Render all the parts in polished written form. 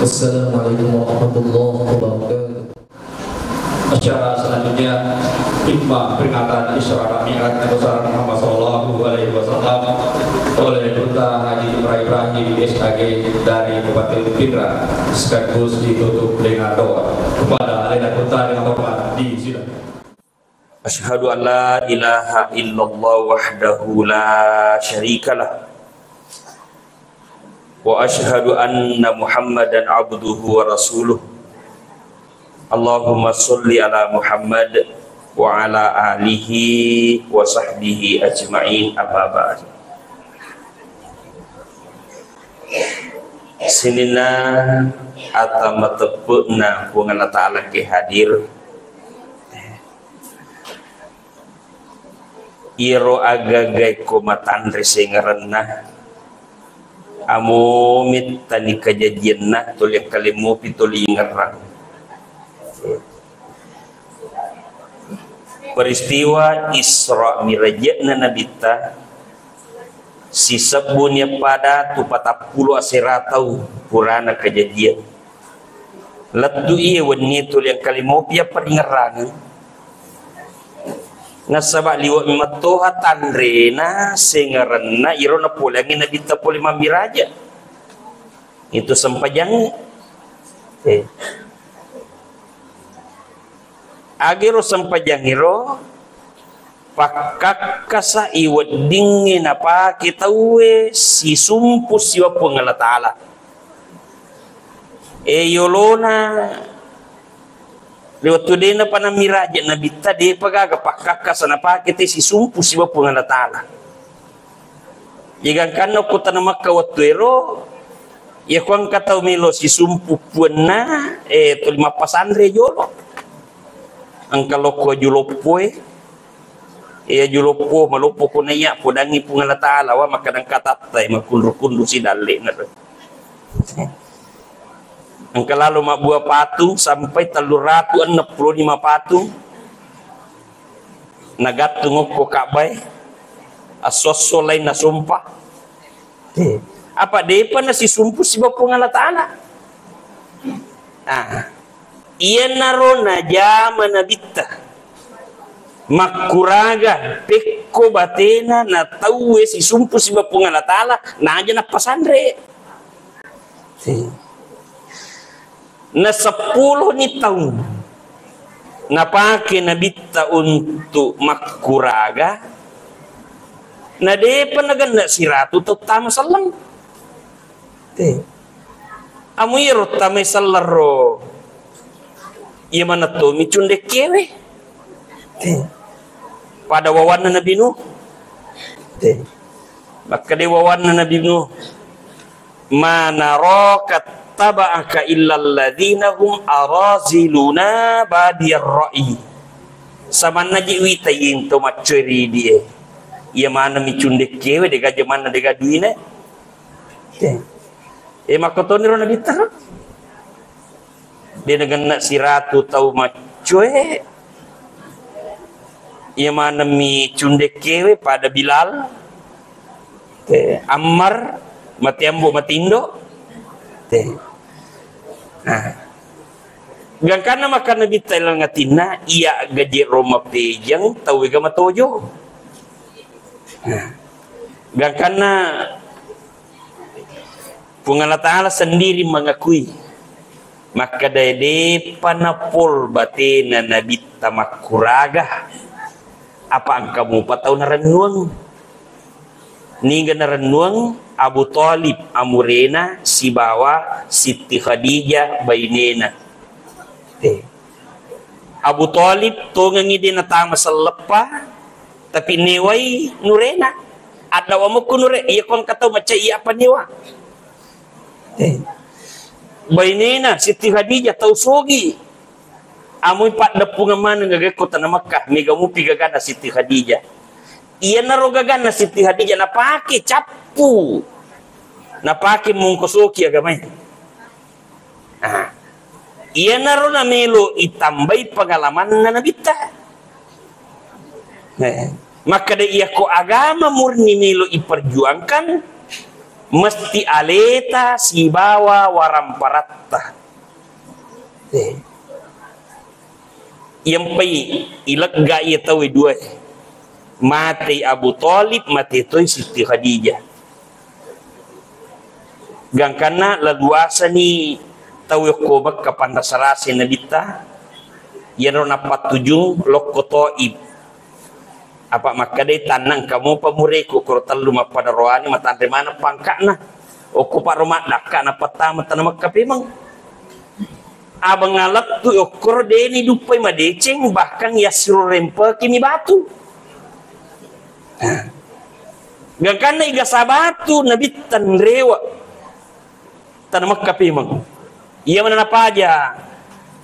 Assalamualaikum warahmatullahi wabarakatuh. Acara selanjutnya hikmah peringatan Isra Mi'raj Nabi Muhammad sallallahu alaihi wasallam oleh Duta Haji Ibrahim SKG dari Kabupaten Pindrang, sekaligus ditutup dengan doa. Kepada Alena Duta dengan hormat disilakan. Asyhadu an la ilaha illallah wahdahu la syarikalah wa asyhadu anna Muhammadan abduhu wa rasuluh. Allahumma sholli ala Muhammad wa ala alihi wa sahbihi ajma'in, amma ba'd. Sinina atama tepukna ku Allah Ta'ala ke hadir iro agagai kumatan resi ngerenah amumit tani kejadianna tulik kalimu pituli ngerang. Peristiwa Isra Mi'rajna nabita si sebunya pada tu 40 asiratau purana kejadian letu iya wani tulik kalimu pia peringerangan Nasabak liwat matoha tanrena sengarana irona pulangi nabi ta poli mambiraja. Itu sempajang. Agiro sempajangiro pakak kasa iwat dingin apa kita uwe si sumpus siwa pengala ta'ala. Yolona lewat tu dena pana miraja nabi tadi pagaga pakaka sana pakete si sumpu si bapu ngala taala. Jika kan aku tanam maka waktu ero ya kuang kata milo si sumpu puena tu 5 pasandre jolo. Angkalo ko julopo julopo malupo ko naya podangi pungala taala wa makadang katatay makundur-kundur si dali na. Angka lalu mak buah patung sampai 365 patung nagatung ko kabay asoso lain na sumpah apa depa na si sumpu si bapu ngala ta'ala iya naro na jama na bitta makuraga pekko batena na tauwe si sumpu si bapu ngala ta'ala na aja na pasandre na 10 ni tahun napake na bitta untuk makuraga na depa naganda si ratu tama salang amiro tama salaro iya mana to micunde kewe pada wawan na Nabi Nuh maka de wawan na Nabi Nuh mana rokat taba'aka illal ladzina hum araziluna badiyar ra'i sama naji witayin to macuri dia ia mana micunde kewe de gaje mana de gaduine makoto ni rona bitar dia dengan si ratu tau macue ia mana micunde kewe pada Bilal Ammar matiambo matindo gang kana makan nabi taylang ngatina iya gaji Roma pejang tahu ga matojo gang kana pungala ta'ala sendiri mengakui maka dede panapol batena nabi tamakuraga apa angkamu patau narannuang ni narannuang Abu Talib amurena si bawa Siti Khadijah bainena Abu Talib to ngangidi na tama selepa tapi newai nurena ada wa mo kunure iya kon kataw maca iya apa newa bainena Siti Khadijah tau sogi amoy pat dapungan man ngagay ko ta na Makkah mega mo pigagana Siti Khadijah iya narogagana Siti Khadijah napake capu napake mungkosoki agamay iya naro na melo itambay pengalaman na nabita maka da iya ko agama murni melo iperjuangkan mesti aleta si bawa waramparatta yang pai ilak ga iya tawi dua mati Abu Talib mati toy Siti Khadijah gang kana laguasa ni tawi ko bak kapandasarasi na bita yan ron apat tujung lokko toib apa makadai tanang kamu pamure ko korotal luma pada roani matandre mana pangkana o ko paroma dakka na patama tanam kapimang abang ngalap tu okor deni dupai madeceng bahkan yasru rempa kini batu gang kana iga sabatu nabi tanrewa tanam kapimang iya mana apa aja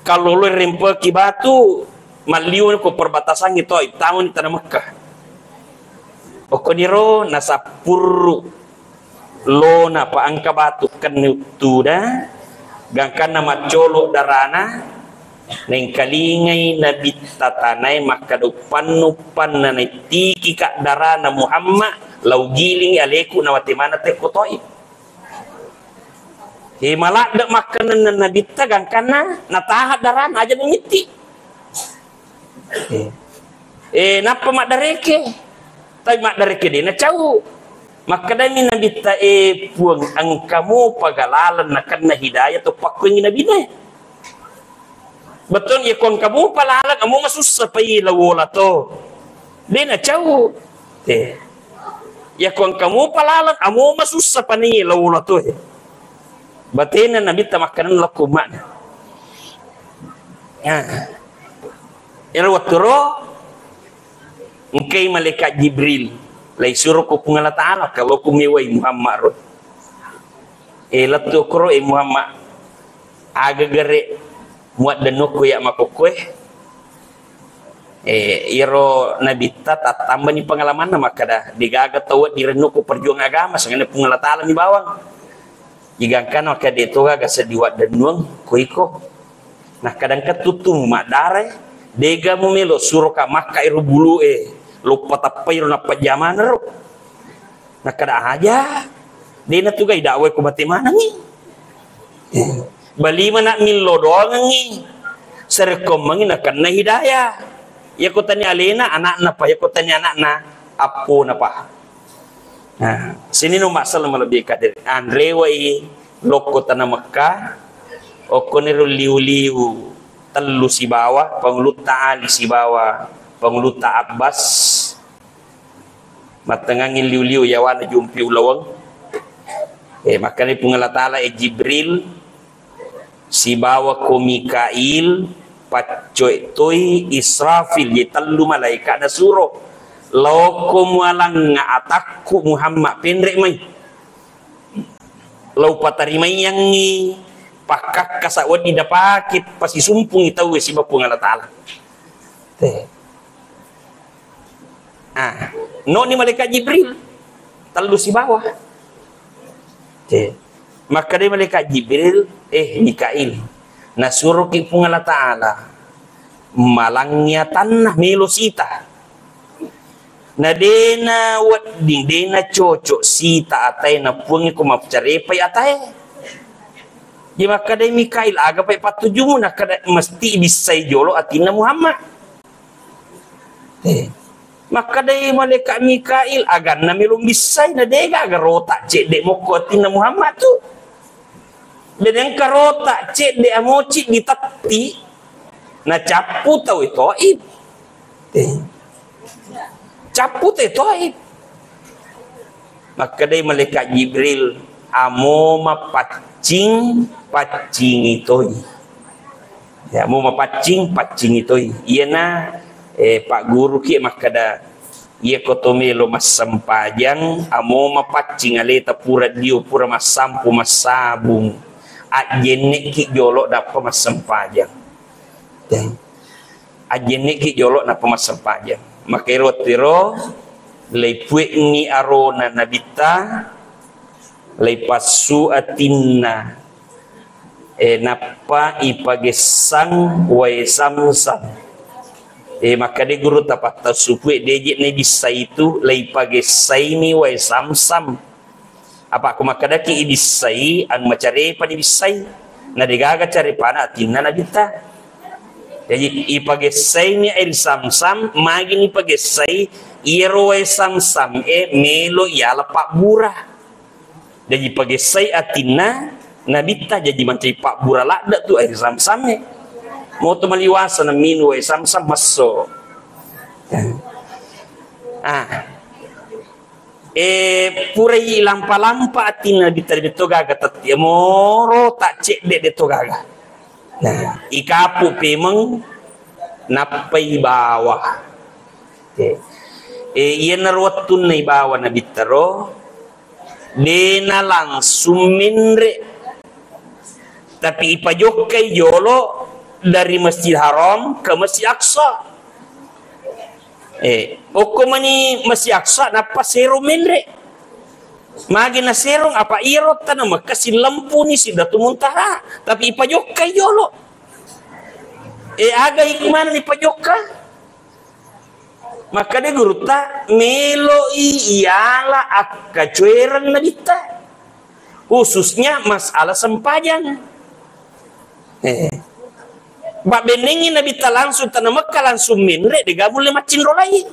kalau lu rempa ki batu maliun ko perbatasan itu tahun di tanah Mekah okoniro nasapurru lona pa angka batu kenutuda gangkan nama colo darana neng kalingai nabi tatanai maka dupan nanai tiki kak darana Muhammad lau giling aleku nawati mana te kotoi malak dak makanan na nabita gang kana natahat daran aja mengiti Napa mak dareke? Tapi mak dareke dia na cau. Maka dami nabi ta puang ang kamu pagalalan na kan na hidayah to pakuing nabi na. Betul ya kon kamu palalan kamu masusah pa ilawola to. Dia na cau. Ya kon kamu palalan kamu masusah pa ni ilawola to. Batina nabi ta makanan lakuman. Irwaturo engkay malaikat Jibril lay suruh ko pungala ta'ala kalau kumiway Muhammad ro latu ko Muhammad agagare muat danuk ko ya makukwe iro nabita tatamba ni pengalaman na makada digaga tawat direnuk ko perjuang agama sangane pungala ta'ala ni bawang jigangkan maka dito gaga sediwat danuang ko iko nah kadang ketutum mak dare dega mumelo suruh ka maka iru bulu lupa tapai na pajaman ro nakada aja dina tuga idakwe ko bati mana ni bali mana millo doang ni serkom mangin akan na hidayah ya ko tani alena anak na pa ya ko tani anak na apo na pa sini no masalah lebih kadir andre wai loko tanah Mekah okoniru liu-liu telu si bawah pengluta ali si bawah pengluta Abbas matengangin liu-liu yawan jumpi ulawang makanya pungala ta'ala Jibril si bawa ko Mikail pacoy toy Israfil ye telu malaikat na suruh loko mualang nga atakku Muhammad pendek mai lau patarimay yang ni pakak kasawad idapakit pasi sumpung itaw si pungala ta'ala no ni malaikat Jibril telu si bawah maka dia malaikat Jibril Mikail nasuruh ki pungala ta'ala malangnya tanah melosita na dena wading dena cocok sita atay na pungi ko mapcarepay atay di maka dia Mikail aga pay patujumu na kada mesti bisay jolo atina Muhammad maka day malaikat Mikail agan na milong bisay na dega agarota cek dek mokotin na Muhammad tu dan yang karota cek dek amoci ditati na capu tau itu capu tau maka day malaikat Jibril amoma pacing itu ya amoma pacing itu iya na Pak Guru ki makada ia kotomelo mas sampajang amo mapacing aleta pura dio pura mas sampu mas sabung ajene ki jolok dapa mas sampajang ajene ki jolok dapa mas sampajang makero tiro leipue ni arona nabita leipasu atinna napa ipagesang wae samsam maka dia guru tapat tasupue dejit ne bisai itu lay pagesai mi wai samsam apa aku maka daki ibisai ang macare pa di bisai na digaga cari pana tinna na bita jadi ipagesai mi air samsam magi ni pagesai iro wai samsam melo yala pak burah jadi pagesai atinna na bita jadi macari pak burah lakda tu air samsamnya mau tu maliwasa na minu samsam maso purai lampa-lampa atina bitar betogaga tati moro tak cek dek betogaga nah ikapu pemeng napai bawah iya narwatun na ibawa na bitaro dena langsung minre tapi ipajokai jolo dari Masjid Haram ke Masjid Aqsa okomani Masjid Aqsa napa serong menre magi na serong apa irot tanah makasi lampu ni Sidratul Muntaha tapi ipajokai jolo aga hikmah ni pajoka maka dia guru ta melo iyalah akacueran nabita khususnya masalah sempajang Ba benengin nabi ta langsung tanah Mekah langsung menre digabul le macin rolai.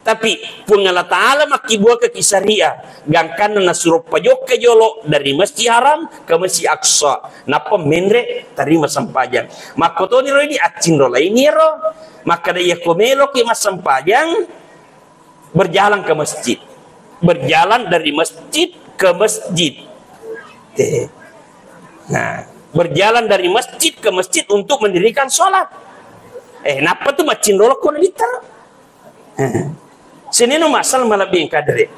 Tapi pun Allah Ta'ala makibua ke kisaria gangkan na suruh pajok ke jolo dari Masjid Haram ke Masjid Aqsa napa menre tarima sampajang maka to ni rodi acin rolai ni ro maka dia komelo ke mas sampajang berjalan ke masjid, berjalan dari masjid ke masjid. Nah, berjalan dari masjid ke masjid untuk mendirikan sholat. Napa tuh macin rolok kau nabita? Sini no masal malah bin kadre.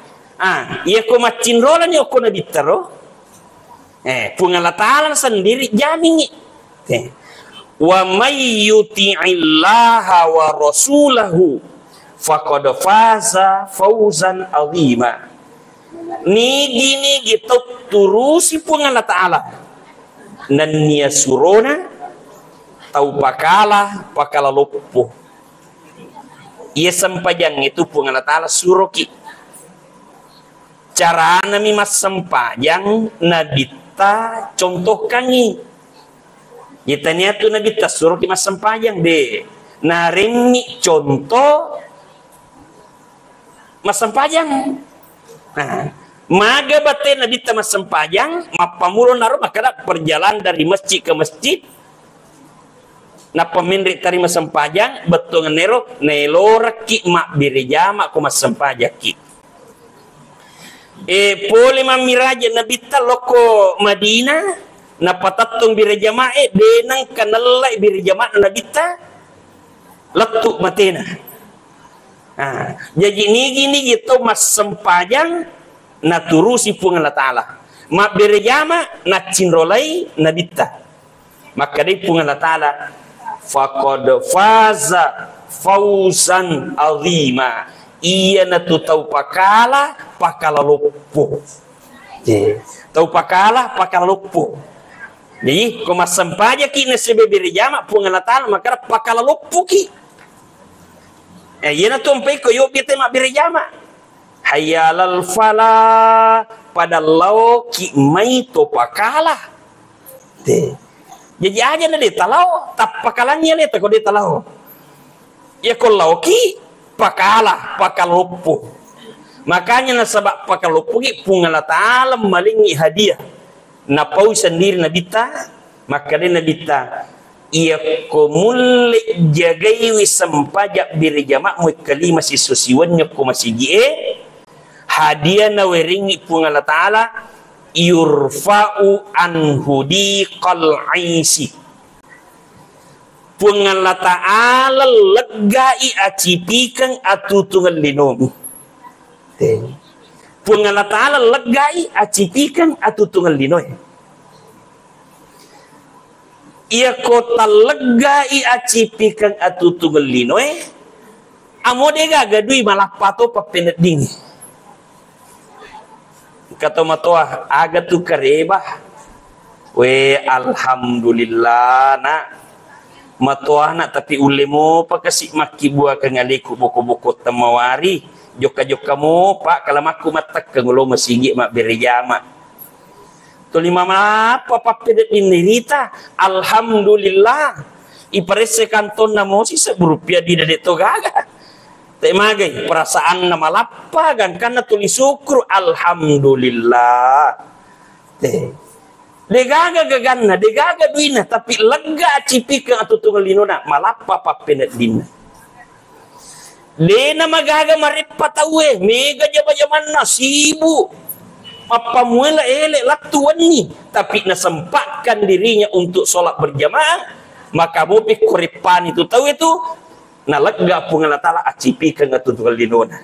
Iya kau macin rolan ya kau nabita ro. Pungalah Ta'ala sendiri jamin. Wa may yuti'illaha wa rasulahu faqad faza fawzan azima. Nigi gitu turusi pun Allah Ta'ala dan nia surona tau pakala lupuh ia sempajang itu pun Allah Ta'ala suruki cara nami mas sempajang nabita contohkan nih kita niat tu nabita suruki mas sempajang deh narini contoh mas sempajang. Nah, maga batin nabi tamas sempajang mapamulo naro makada perjalanan dari masjid ke masjid na pemindri tarima sempajang betul nero neloraki mak birejama ko mas sempajaki pole mamiraja nabi loko Madinah na patatong birejama denang kanalai birejama nabi ta letuk matena. Jadi gini gitu mas sempajang na turusi pun Allah Ta'ala ma berjama na cinrolai nabita maka dia pun Allah Ta'ala faqad faza fawzan azima iya na tu tau pakala lupuh tau pakala lupuh jadi kau mas sempajang ki na sebe berjama pun Allah Ta'ala maka pakala lupuh ki yana tumpai ko yo bete mak birjama hayalal fala pada lau ki mai to pakala jadi aja na deta lau tap pakalannya le ko deta lau ya ko lau ki pakala lupuh makanya na sabak lupuh ki pun Allah Ta'ala malingi hadiah na pau sendiri nabita maka dia nabita ia komule jagai sempajak birjama mu kali masih sosiwannya ko masih gie hadiah na weringi pun Allah Ta'ala yurfa'u anhu diqal aisi pun Allah Ta'ala legai acipikan atutungan linom pun Allah Ta'ala legai acipikan atutungan linom ia kota legai acipikan atutungan linoe amodega gadui malah pato papenet dini kata matoa aga tu karebah we alhamdulillah nak matoa nak tapi ulemu pakasih maki buah kangaliku boko-boko temawari joka-joka mo pak kalau maku matak kengulo masigi mak berjama to lima apa papedet inirita alhamdulillah iparese kanton namo si seberupiah di dade to gaga temagai perasaan nama lappa gan kana tuli syukur alhamdulillah de gaga gaganna de gaga duina tapi lega cipikeun atutungan linona malappa papedet dina dena magaga marepa tawe mega jaba-jamanna sibu apa muela elek laktuan ni tapi nasempatkan dirinya untuk sholat berjamaah maka mopi kuripan itu tahu itu na lega pun Allah Ta'ala acipikan atutungan linona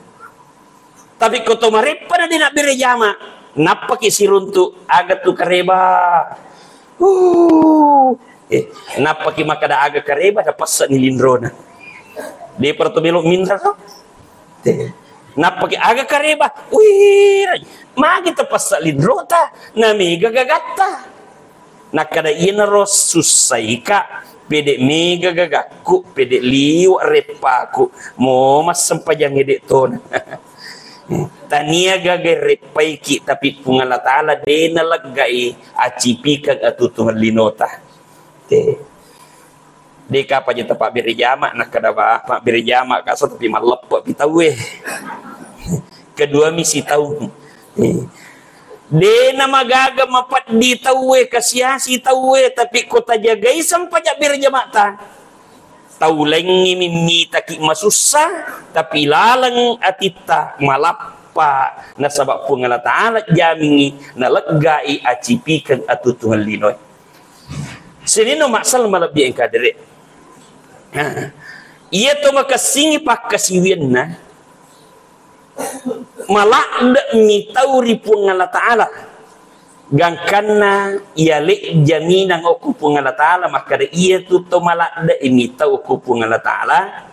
tapi koto marepa na di nak berjamaah napa ki siruntu aga tu kareba napa ki makada aga kareba da passa ni lindrona di pertobelo mindra napa ki aga kareba magi tepas lindrota nami gagagata nakada inaro susaika pede mega gagaku pede liu repaku mo mas sempajang edek ton tania gagai repaiki tapi pun Allah Ta'ala dena lagai acipika atutungan linota Deka apa je tempat beri jamak nak kada apa beri jamak ka tapi malep kita we. Kedua misi tahu. De nama gaga mapat di tahu we kasiasi tahu we tapi kota jagai sampai jak beri jamak ta. Tahu lengi mimi taki masusah tapi lalang atita malappa na sabab pungala taala jamingi na legai acipikan atu Tuhan linoi. Senino maksal malabdi engka dere. Ia tu makasingi pak kasiwian na malak mi tauri pungala taala gangkana ia le jaminan oku pungala taala maka ia tu malak mi tau oku pungala taala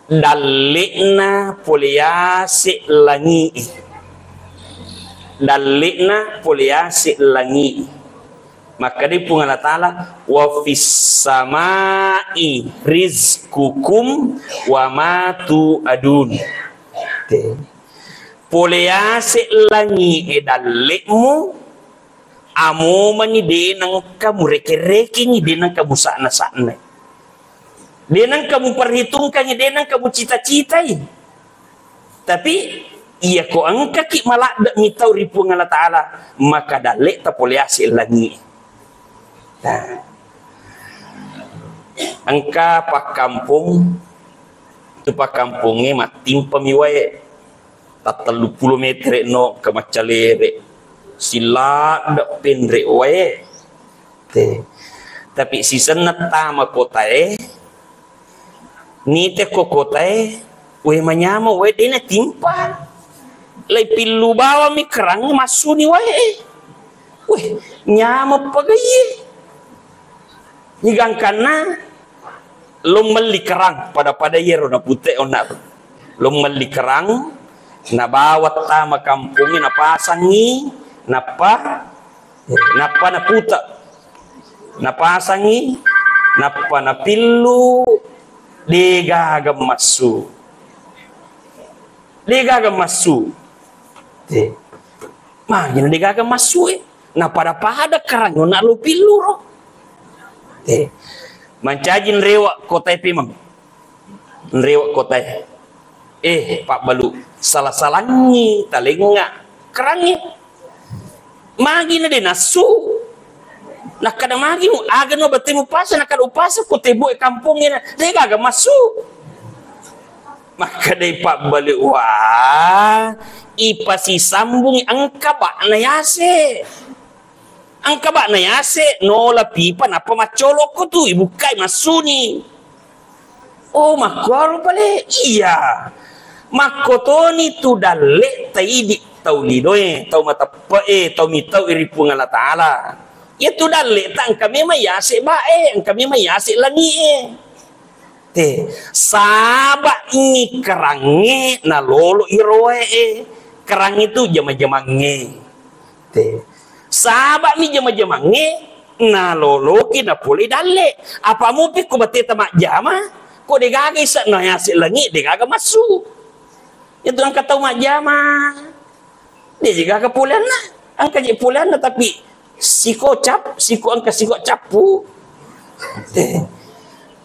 dalekna poliase langi maka dia pungala ta'ala wa fis samai rizqukum wa ma tu'adun. Poliase langi edalekmu amo mani denang kamu reke-reke ni denang kamu sakna-sakna. Denang kamu perhitungkan ni denang kamu cita-citai. Tapi ia ko angka ki malak dak mitau ripung Allah Ta'ala maka dalek ta poliase langi. Nah, angka pak kampung tu pak kampungnya matim pemiwae tak 30 meter no ke macalere sila dak pendre wae tapi season tama kota ni te kota we manyama we dena timpa lai pilu bawa mi kerang masuni wae we nyama pagaye higang kana lumeli kerang pada yero na putih ona lumeli kerang na bawa tama kampungnya na pasangi napa na puta na pasangi napa na pilu degaga masu magina degaga masu na pada kerang na lu pilu ro mancajin rewak kota pimang rewak kota pak balu salah-salangi talenga kerangi magi na de nasu nak kada magi mu aga no batemu pasa nak kada upasa kota ibu kampungnya de gaga masu maka de pak balu wah ipasi sambung angka ba na yase angka ba na yase nola pipa napa macolok ko tu ibu kai masuni oh makoro pale iya makotoni tu dalle taidi tau lidoe tau matapa tau mitau iripung Allah Ta'ala itu dalle ta angka mema yase ba angka mema yase langi te saba ini kerange na lolo iroe kerang itu jama-jamange te Saba mi jama-jamange na loloki na puli dalle apa mo pi ko bateta mak jama ko de gaga isa na yasi langi de gaga masu itu ang kataw mak jama de gaga pulan na ang kaji pulan na tapi siko ang kasiko capu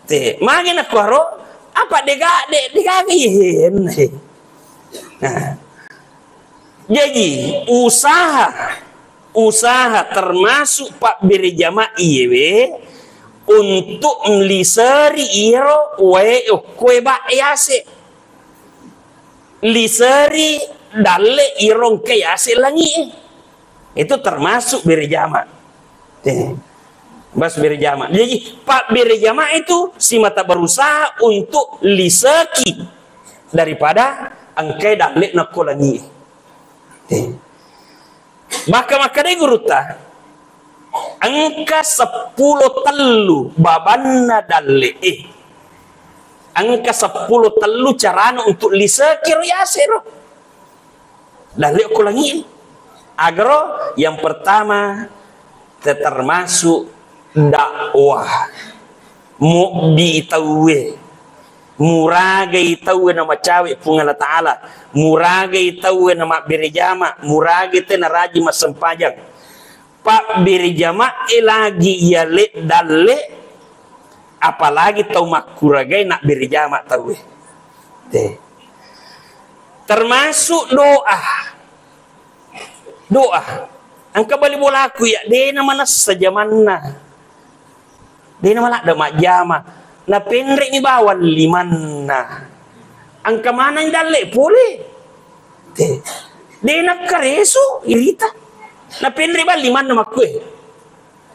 te magi na kwaro apa de gaga yen nah jadi usaha termasuk pak beri jama iwe untuk melisari iro kue bak yase lisari dalle irong ke yase langi itu termasuk beri jama bas beri jama jadi pak beri jama itu si mata berusaha untuk lisaki daripada angkai dalle nakolangi maka dai guruta angka 10 telu babanna dalle angka 10 telu carana untuk lisakir yasero dalle ko langi agro yang pertama termasuk dakwah mu'di tawe muragai tahu nama cawe pungala Ta'ala muragai tahu nama beri jama muragai tena raji masempajang pak beri jama lagi ia le dalle apalagi tahu makuragai nak berjamaah tahu. Termasuk doa angka balik bola aku ya dena mana saja mana dena malah ada mak jama na pendek ni bawa limana angka mana yang dalek boleh dena karesu irita na pendek balik mana makwe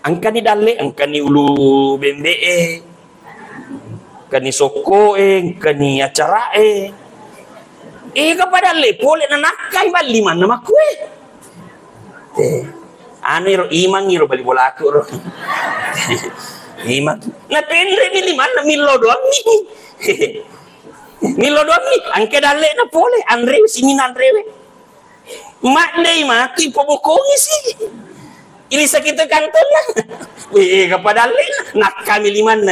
angka ni dalek angka ni ulu bembe angka ni soko angka ni acara kepada le boleh na nakai balik mana makwe iro imang iro balik bola aku ro imang na pendre ni mana milo doang ni milo doang ni angke dale na pole andre sini andre mak dei mati pobokongi sih ini sakit kanton lah kepada le nak kami liman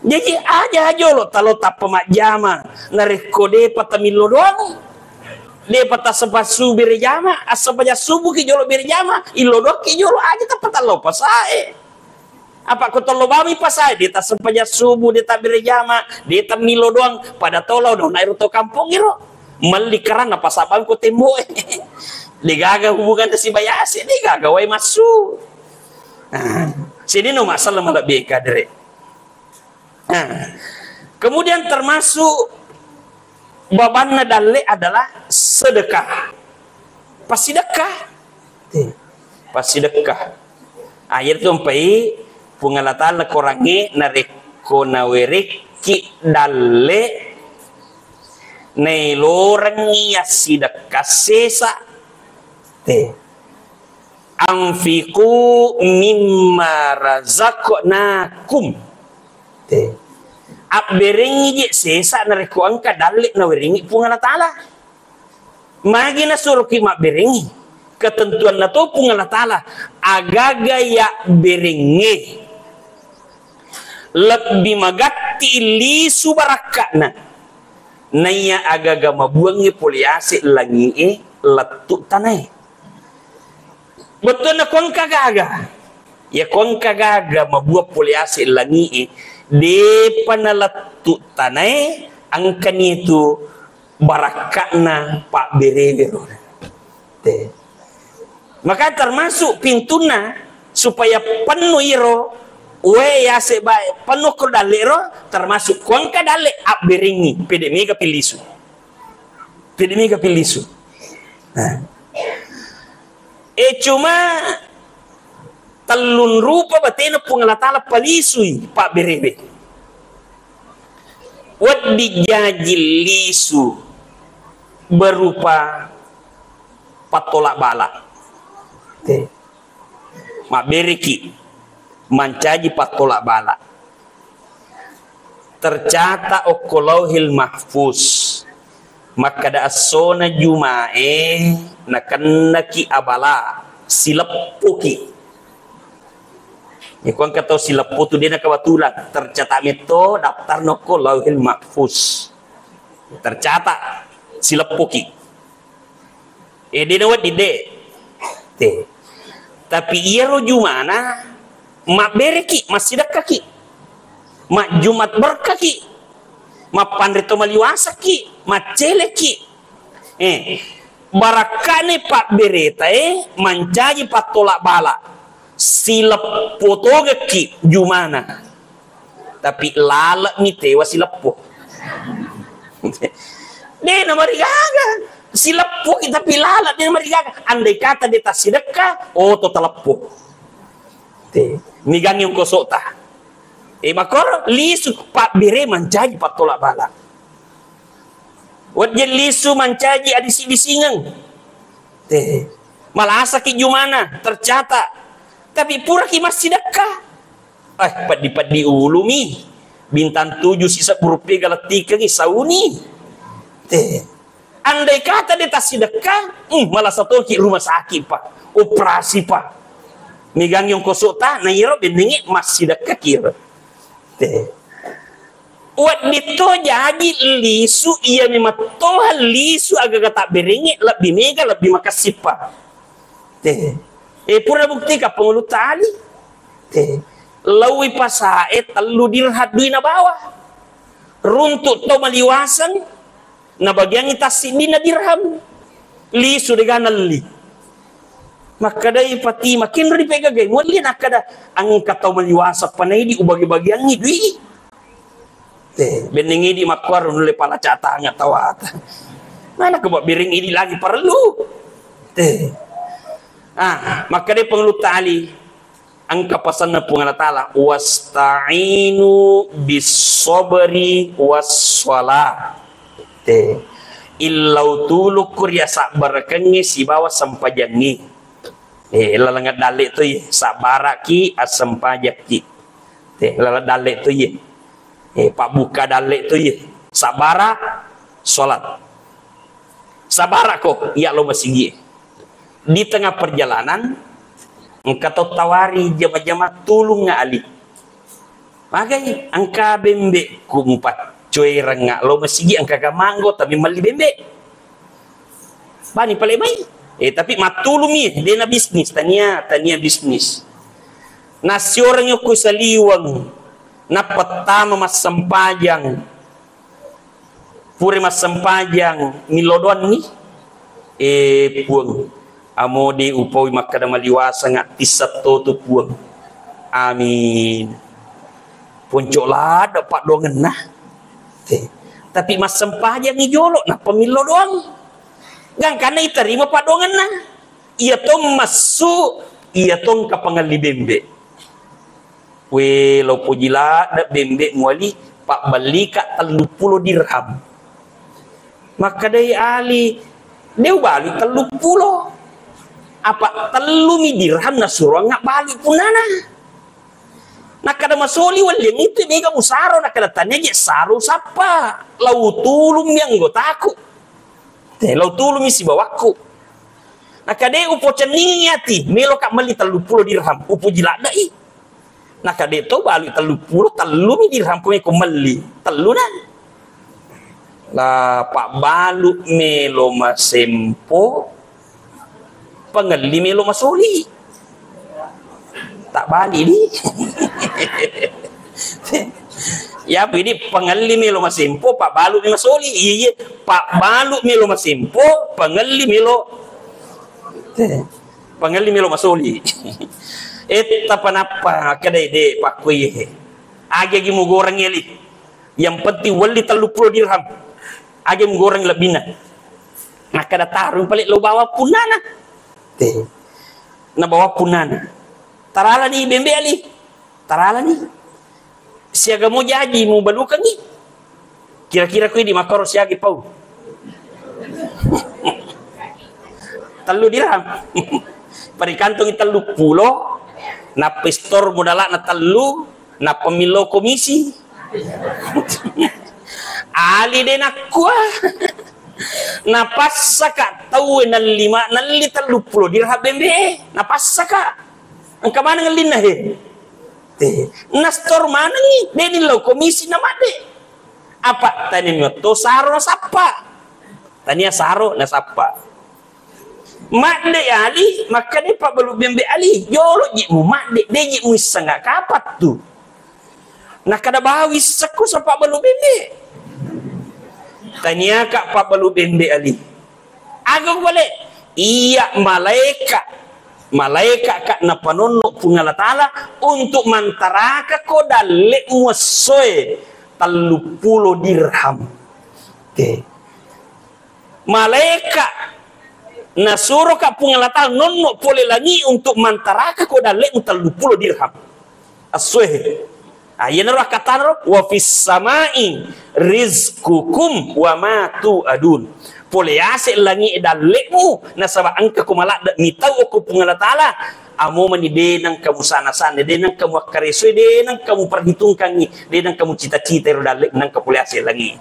jadi aja lo talo tap pemak jama na rekode pata milo doang dia patah sepas subir jama asapaja subuh ki jolo bir jama ilodok ki jolo aja tapata lo pasae apa ko tolo bami pasae dia tak sepaja subuh dia tak bir jama dia tak milo doang pada tolo do nairu to kampung iro meli karana pasabang ko tembo digaga hubungan si bayasi digaga wai masuk sini no masalah malah beka dere kemudian termasuk babanna dalle adalah sedekah. Pas sedekah. Akhir tu sampai pungalatan korangi nareko naweriki dalle nei lorangi sedekah sesa. Anfiqu mimma razaqnakum. Aberingi je sesa nareko angka dalik na weringi pungala taala magi na suruh ki mak beringi ketentuan na to pungala taala agaga ya beringi lebih magati li subarakana naya agaga mabuangi poliasi langi letuk tanai betul na kon kagaga ya kon kagaga mabuah poliasi langi di panalatu tanai angkan itu barakakna Pak Berewero. Maka termasuk pintuna supaya penuh iro we ya sebaik penuh kodalero termasuk kuang kadale aberingi pedemi kapilisu cuma telun rupa batena pengalatala palisui Pak Berebe wadi jajilisu berupa patolak balak mak bereki mancaji patolak balak tercatat okolauhil mahfuz maka da asona jumae nakannaki abala silepuki. Ya kuang kata silepu tu dia nak kebetulan tercatat meto daftar noko lauhil mahfuz tercatat silepuki. Dia nawat dide. Tapi ia roju mana mak bereki masih dekaki mak jumat berkaki mak pandrito maliwasa ki mak celeki barakane Pak Bereta mancaji patolak bala silap potoge ki jumana tapi lalak ni tewa silepo dia nomor gaga silepo kita pilala dia nomor gaga andai kata dia tak sedekah to telepo migang yung kosok ta makor lisu Pak Bere mancaji patolak bala wajah lisu mancaji adisi bisingang malasa ki jumana tercatat tapi pura ki masih sedekah padi ulumi bintang 7 sisa berupi galatika ki sauni andai kata dia tak sedekah malah satu ki rumah sakit Pak operasi Pak megang yang kosok ta na iro beningi masih sedekah kira wat dito jadi lisu iya memang toha lisu agak tak beringi lebih mega lebih makasih Pak pura bukti ka pengulu tali lawi pasae telu dirhat dui na bawah runtuk to maliwasan na bagian itasi di na dirham li sudah li maka dai pati makin ri pegagay mo li nakada ang kataw maliwasa panay di ubagi-bagian ni dui bening di makwar nule pala cata nga tawata mana kebab biring ini lagi perlu maka dai pangluta ali ang kapasan na punga ta'ala wasta'inu bis-sabri was-shalah illau tuluk kurya sabarkannya si bawa sampajangi lalangat dalik tu ye sabaraki asampajaki lalat dalik tu ye pak buka dalik tu ye sabara salat sabara kok ya lo masih di tengah perjalanan engkau tawari jama-jama tulung nga ali magai angka bembe kumpat cuy rengak lo masigi angka gamanggo tapi mali bembe bani pale mai tapi matulumi dia na bisnis tania bisnis nasi orang yung kusaliwang na pertama mas sempajang puri mas sempajang milodon ni puang amo di upawi makada maliwasa nga tisat tu puang amin puncok lah dapat dongen nah tapi mas sempajang ni jolok nah pemilo doang gang karena iterima pak dongen nah iya tong masuk iya tong kapangali bembe we lo pujila da bembe muali pak beli ka 30 dirham maka dari ali dia balik 30 apa telumi dirham na suruh ngak balik punana nak kada masoli wal yang itu mega musaro nak kada tanya je saru sapa lau tulum yang gotaku lau tulum isi bawaku nak kada upo cening yati melo kak meli 30 dirham upo jilak dai nak kada to balik 30 telumi dirham punya ko meli teluna la pak balu melo masempo pengali melo masoli tak balik ni ya ini pengali melo masempo pak balu melo masoli iya pak balu melo masempo pengali melo masoli panapa kedai de pak kuye age gi mo goreng eli yang penting wali 30 dirham age mo goreng lebina nak kada taruh balik lo bawa punana na bawa punana tarala ni bembe ali tarala ni siaga mo jadi mo balukan ni kira-kira ko di makaro siagi pau 3 dirham pari kantong 30 na pistor modala na 3 na pemilo komisi ali de nakwa napasaka tahu na 5 na 30 dirham bembe napasaka ang kamana ng linah na store mana ni deni lo komisi na made apa tani mo to saro sapa tania saro na sapa made ali maka ni pak balu bembe ali yolo ji mu made de ji mu sanga kapat tu nakada bawi saku sa pak balu bembe tanya kak pak balu bembe ali agak boleh iya malaikat kak na panonok pungala ta'ala untuk mantaraka ko dalik muasoy 30 dirham malaikat na suruh kak pungala ta'ala nonok boleh lagi untuk mantaraka ko dalik 30 dirham asoy ayan roh kata roh wa fis samai rizqukum wa ma tu'adun boleh asik lagi dalekmu nasaba angka kumalak mitau aku pungala ta'ala amo mani denang kamu sana-sana denang kamu akareso denang kamu perhitungkan ni denang kamu cita-cita ro dalek nang kapulih asik lagi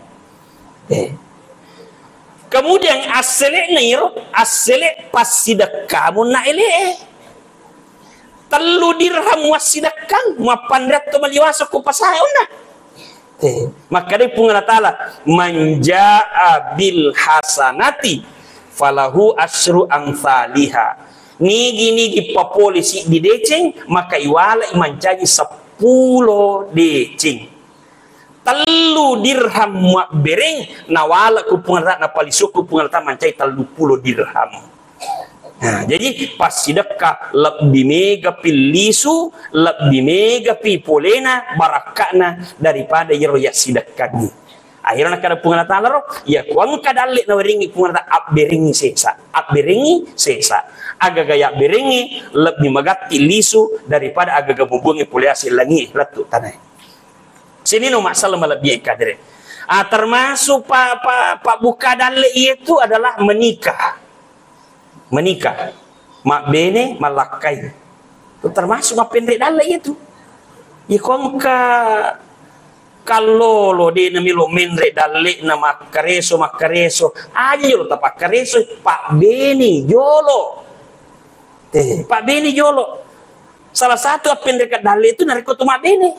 kemudian asle niro asle pasidakamu na ele 3 dirham wasidakang mapandrat to maliwasa ko pasayon na maka dari pungala ta'ala manja'a bil hasanati falahu asyru amthaliha nigi papolisi di deceng maka iwala imancaji 10 decing. 3 dirham mak bereng nawala ku pengarta na palisuk ku pengarta mancai 30 dirham. Nah, jadi pas sedekah lebih mega pilisu, lebih mega pipolena barakana daripada yeroya sedekah ni. Akhirnya kada pengarta Allah ya kuang kadalik na weringi pengarta aberingi sesa. Aga gaya beringi lebih megati lisu daripada aga gabubungi poliasi langi letu tanah. Sini no masalah lebih kadre. Termasuk pak buka dalik itu adalah menikah. Mak bene malakai. Itu termasuk mak pendek dalik itu. Ikongka kalau lo di namilo menre dalik na makareso aja jolo tapak kareso pak bene jolo. Pak bene jolo. Salah satu pendek dalik itu nariko tu mak bene.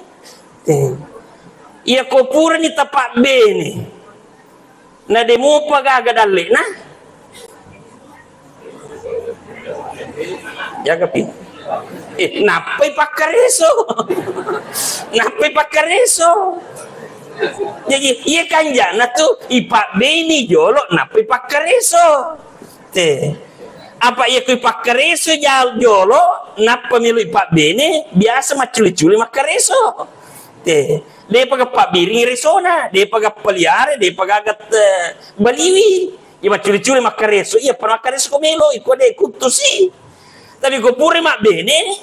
Ia kopura ni tapak bene. Na demo pagaga dalik na. Jaga pi. Napai pakareso. Jadi iya kanjana tu ipak bene jolo napai pakareso. Apa iya kui pakareso jolo napa milu ipak bene biasa maculi-culi makareso. Dia pakai pak biring resona, dia pakai peliare, dia pakai agat baliwi. Ia maculi-culi makareso, iya pernah makareso komelo, ikut dia kutusi. Tapi kau puri mak bene,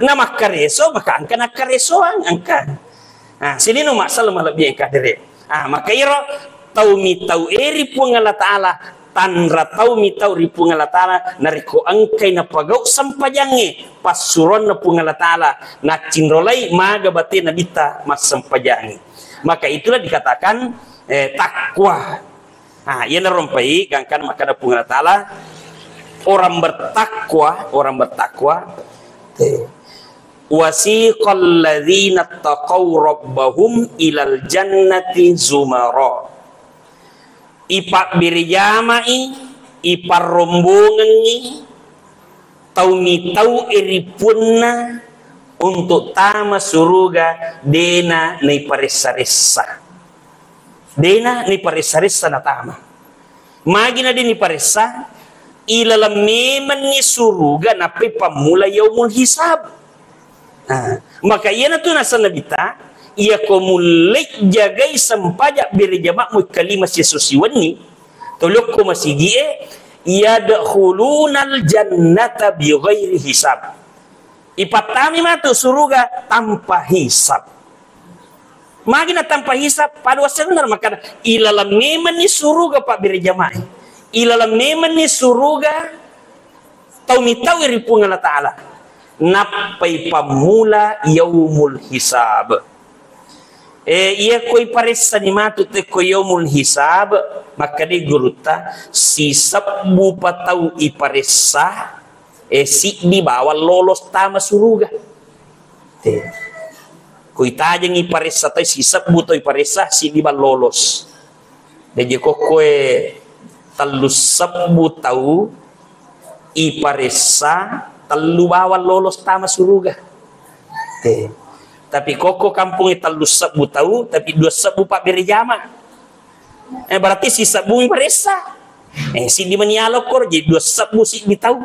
na makareso maka angka nakaresoan angka. Sini no masalah malah biang kadere. Maka iro tau eri puang Allah Taala, tanra tau ripu Allah Taala, nariko angkai na pagau sampajangi pasuron na puang Allah Taala, na cinrolai maga batin na bita mas sampajangi. Maka itulah dikatakan takwa. Ia narompai gangkan maka na puang Allah Taala. Orang bertakwa wasiqal ladzina taqaw rabbahum ilal jannati zumara. Ipak birjamai ipar rombongan tau eripunna untuk tama suruga dena ni parissa-rissa. Dena ni parissa-rissa na tama. Magina din ni parissa ilalam meman ni suruga napi pamula yaumul hisab. Maka ia na tu nasa nabita ia ko mulai jagai sampajak berjamak mu kalima sesusiwan ni tolok ko masigie yadkhulunal jannata bighairi hisab. Ipatami matu suruga tanpa hisab. Magina tanpa hisab pada wasanar maka ilalam meman ni suruga pak berjamak. Ilalam neman ni suruga tau iri pung Allah Ta'ala napai pamula yaumul hisab. Ia koi paressa ni matu te ko yaumul hisab maka di guruta si sabbu patau iparessa si di bawah lolos tama suruga. Koi tajang iparessa tai si sabbu to iparessa si di bawah lolos. Jadi koe telu sabbu tau iparessa telu bawa lolos tama suruga. Tapi koko kampung telu sabbu tau tapi 2 sabbu pak berjama. Berarti si sabbu iparessa. Si di manialo kor jadi 2 sabbu si di tau.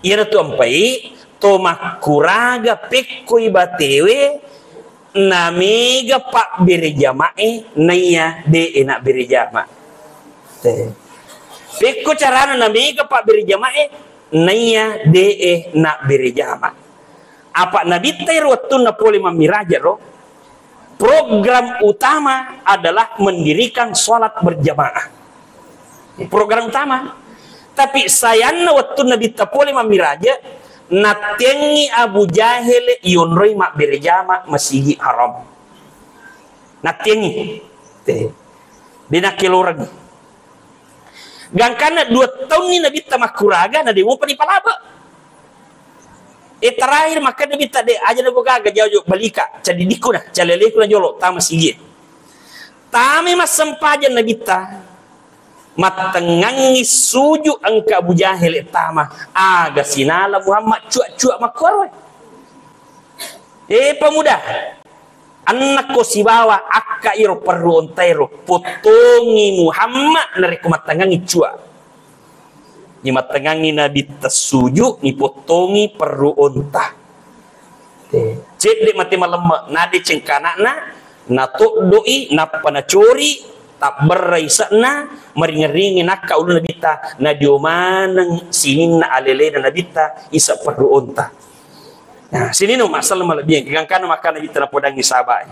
Ira tu ampai to makuraga pekko ibatewe namega pak berjamae naya de enak berjama. Pekko carana namega pak berjamae naya de nak berjama. Apa nabi waktu napoli mamiraja roh program utama adalah mendirikan sholat berjamaah. Program utama. Tapi sayangnya waktu nabi tapoli mamiraja natengi Abu Jahil yonroi mak berjama masjid haram. Natengi. Dina kiloran. Gangkana 2 tahun ni nabi tamakuraga na demo pa ni palaba. Terakhir maka nabi tade aja na bogaga jauh balika jadi diku na calele ku na jolo tama sige. Tame masampajan nabi ta matengangi suju angka Abu Jahil tama aga sinala Muhammad cuak-cuak makor we. Pemuda, anak ko si bawa akka iro perlu ontairo potongi Muhammad dari kumatangangi cua. Ni matangangi nabi tasuju ni potongi perlu onta. Cek de mati malam nade cengkana na to doi na panacori tak beraisa na maringeringi nakka ulun nabita na diomanang sinin na alele na nabita isa perlu onta. Nah, sini no masalah malabiyang kagangkano makana nabita na podang isabay.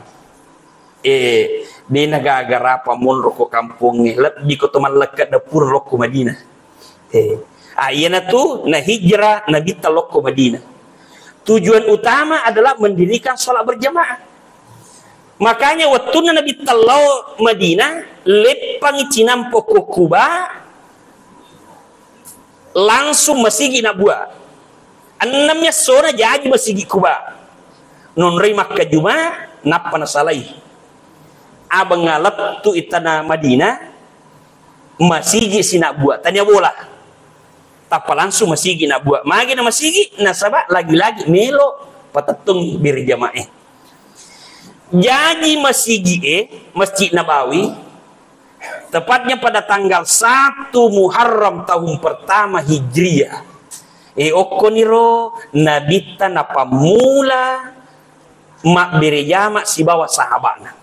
Di nagagarapa munro ko kampung ni di ko tumalakat na puro loko Madinah. Ayan na to na hijrah nabita loko Madinah. Tujuan utama adalah mendirikan sholat berjamaah. Makanya waktu na nabita lo Madinah lepang cinampo ko Kuba langsung masigi na buah. Anamnya sona jadi masigi Kuba. Nonrei Makkah Juma napa nasalai. Abang ngalap tu itana Madinah masigi sinak buah. Tanya bola. Tapa langsung masigi nak buat. Magi na masigi nasabak lagi-lagi melo patatung berjamaah. Jadi masigi Masjid Nabawi tepatnya pada tanggal 1 Muharram tahun pertama Hijriah. Okoniro nabita napa mula mak berjamaah si bawa sahabatna.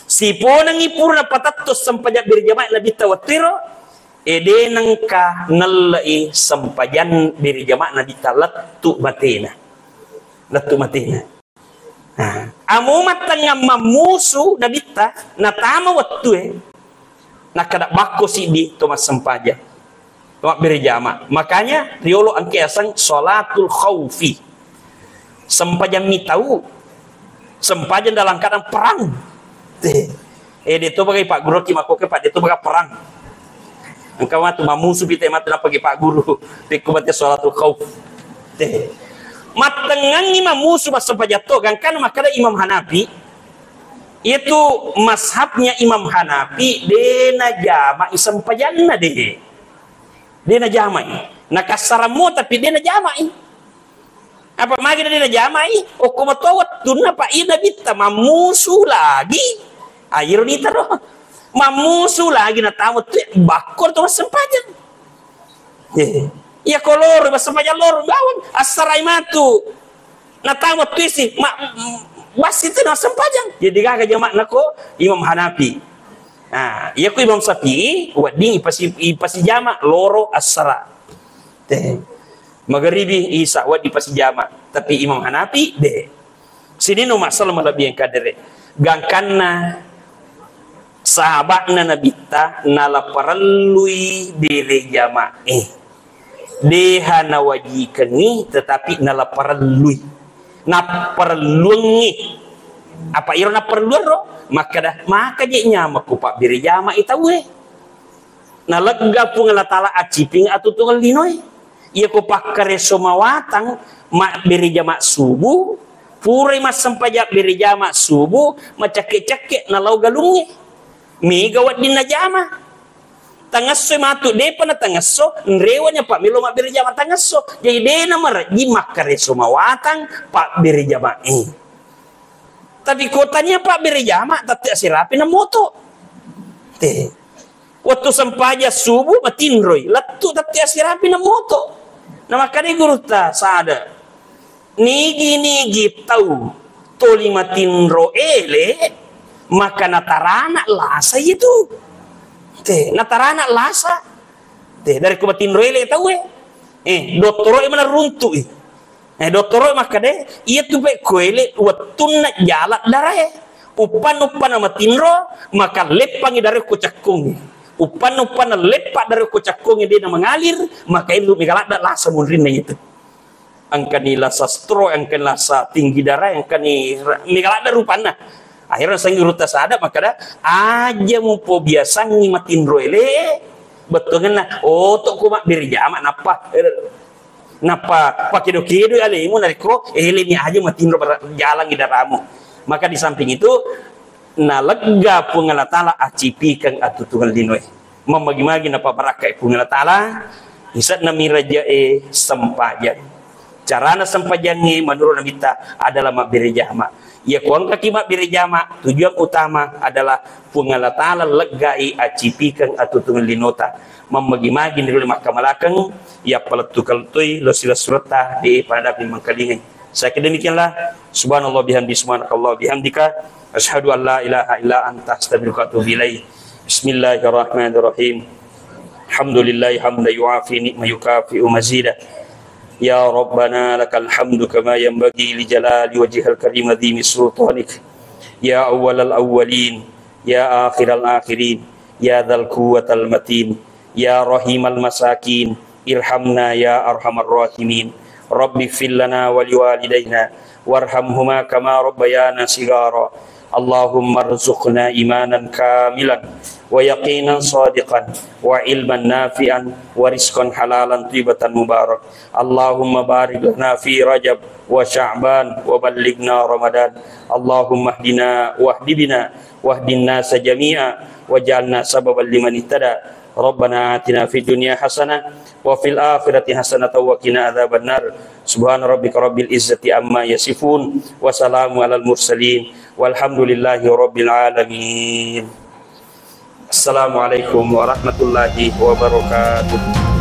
Si ponang ipurna patatus sampajak berjamaah nabita watiro nangka nalai sampajan beri jamaah nabita letu matena. Amu matanga mamusu nabita natama waktu nakadak bako si di Thomas sampaja tomak beri jamaah. Makanya riolo angke asang sholatul khaufi sampajan mitau sampajan dalam keadaan perang. Itu bagai Pak Guru kimakoke Pak itu bagai perang. Engkau matu mamusu kita matu na pagi Pak Guru pikumatnya sholatul khauf. Matengangi mamusu basa pajato kan makada Imam Hanafi itu mazhabnya Imam Hanafi dena jama isam pajanna deh. Dena jama. Nakasaramu tapi dena jama. Apa magi dena jama? O kumatawat tunna pa ina bitta mamusu lagi. Air ni taro. Mamusu lagi na tamu tu bakor tu sempajan. Ya kolor sempajan lor bawang asarai matu. Na tamu tu si bas itu na sempajan. Jadi gaga jamak nako Imam Hanafi. Nah, iya ku Imam Syafi'i wading ipasi jamak loro asara. Maghribi isa wadi pasi jamak tapi Imam Hanafi de. Sini no masalah malabiyang kadere. Gangkanna sahabatna nabita nala paralui diri jamaah deha nawajikan ni tetapi nala paralui na parluangi apa iro na parluan ro maka je nyama ku pak diri jamaah itawe nalegga pungala tala aciping atu tungal linoy iya ku pakkare somawatang mak diri jamaah subuh pure mas sampajak diri jamaah subuh macake-cake nalau galungi Miga wat din na jama. Tangaso matu de pa na tangaso, nrewanya Pak Milo mak beri jama tangaso. Jadi de na marji makare sumawatang Pak beri jama. Tapi kotanya Pak beri jama tati asirapi na moto. Waktu sampaja subuh matinroy, latu tati asirapi na moto. Na makane guru ta sada. Nigi tahu toli matinro maka natarana lasa itu natarana lasa dari kubatin roile tahu doktoro mana runtu doktoro maka deh iya tuh pe koele watun na jalak darah upan nama tinro maka lepangi dari kucakung upan lepak dari kucakung dia mengalir maka itu migalak dak lasa munrinnya itu angkani lasa stro angkani lasa tinggi darah angkani migalak dak rupana. Akhirnya sang rutas ada maka dah aja mumpo biasa ngimatin roile betul ngena tok ku mak berjama napa pakai dokido ale imu nariko ini aja matin ro jalan idaramu maka di samping itu nalegga pungala tala acipi kang atutungal dinoy mamagi-magi napa barakai pungala tala isat na miraja sampajan Carana sampajangi menurut Nabi ta adalah makbiri jama. Ya kuang kaki makbiri jama tujuan utama adalah pungalatala legai acipikan atau tungan linota memagi-magi di rumah kamalakang ya paletukal tui losilas surata di pada mangkalingai. Saya demikianlah. Subhanallah bihamdi, subhanakallah bihamdika, asyhadu an la ilaha illa anta astaghfiruka wa atubu ilaik. Bismillahirrahmanirrahim. Alhamdulillah hamdan yuafi ni'ma yukafi'u mazida. Ya Rabbana lakal hamdu kama yanbaghi li jalali wajhikal karim azimi sultanik. Ya awwalal awwalin, ya akhiral akhirin, ya dzal quwwatal matin, ya rahimal masakin, irhamna ya arhamar rahimin. Rabbi fil lana wa liwalidayna warhamhuma kama rabbayana sigara. Allahumma rzuqna imanan kamilan wa yaqinan sadiqan wa ilman nafi'an wa rizqan halalan tibatan mubarak. Allahumma barik lana fi Rajab wa Sya'ban wa ballighna Ramadan. Allahumma hdina wahdibina wahdin nasa jami'a waj'alna sababan liman ihtada. Rabbana atina fid dunya hasanah wa fil akhirati hasanah wa qina adzabannar. Subhana rabbika rabbil izzati amma yasifun wa salamun alal mursalin walhamdulillahi rabbil alamin. Assalamualaikum warahmatullahi wabarakatuh.